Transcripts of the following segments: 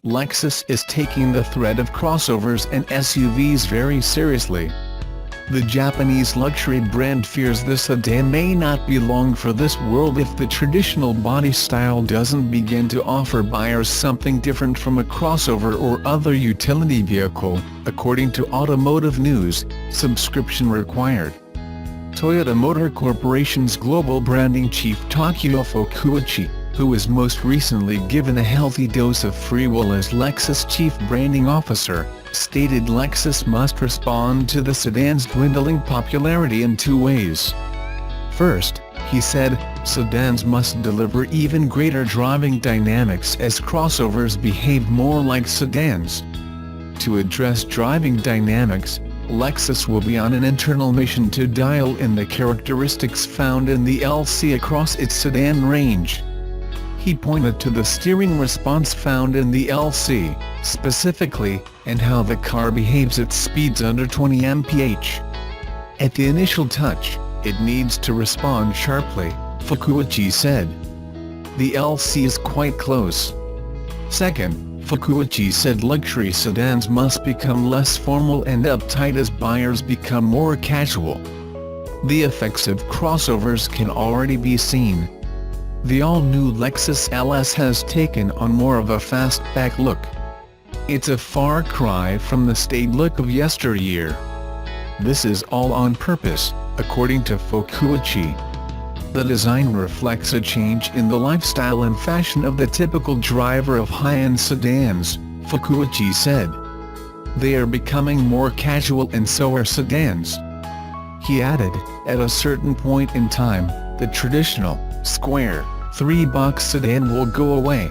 Lexus is taking the threat of crossovers and SUVs very seriously. The Japanese luxury brand fears the sedan may not be long for this world if the traditional body style doesn't begin to offer buyers something different from a crossover or other utility vehicle, according to Automotive News, subscription required. Toyota Motor Corporation's global branding chief Takeo Fukuichi, who was most recently given a healthy dose of free will as Lexus chief branding officer, stated Lexus must respond to the sedan's dwindling popularity in two ways. First, he said, sedans must deliver even greater driving dynamics as crossovers behave more like sedans. To address driving dynamics, Lexus will be on an internal mission to dial in the characteristics found in the LC across its sedan range. He pointed to the steering response found in the LC, specifically, and how the car behaves at speeds under 20 mph. At the initial touch, it needs to respond sharply, Fukuichi said. The LC is quite close. Second, Fukuichi said luxury sedans must become less formal and uptight as buyers become more casual. The effects of crossovers can already be seen. The all-new Lexus LS has taken on more of a fastback look. It's a far cry from the staid look of yesteryear. This is all on purpose, according to Fukuichi. The design reflects a change in the lifestyle and fashion of the typical driver of high-end sedans, Fukuichi said. They are becoming more casual and so are sedans. He added, at a certain point in time, the traditional, square, three-box sedan will go away.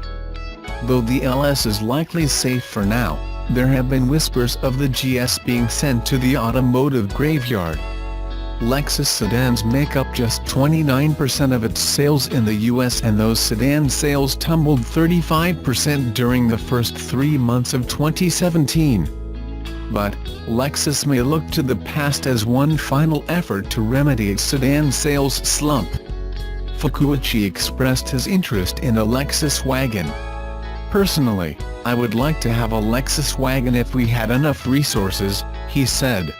Though the LS is likely safe for now, there have been whispers of the GS being sent to the automotive graveyard. Lexus sedans make up just 29% of its sales in the US, and those sedan sales tumbled 35% during the first 3 months of 2017. But, Lexus may look to the past as one final effort to remedy its sedan sales slump. Fukuichi expressed his interest in a Lexus wagon. Personally, I would like to have a Lexus wagon if we had enough resources, he said.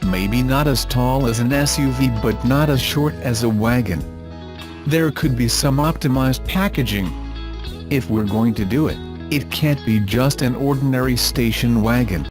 Maybe not as tall as an SUV but not as short as a wagon. There could be some optimized packaging. If we're going to do it, it can't be just an ordinary station wagon.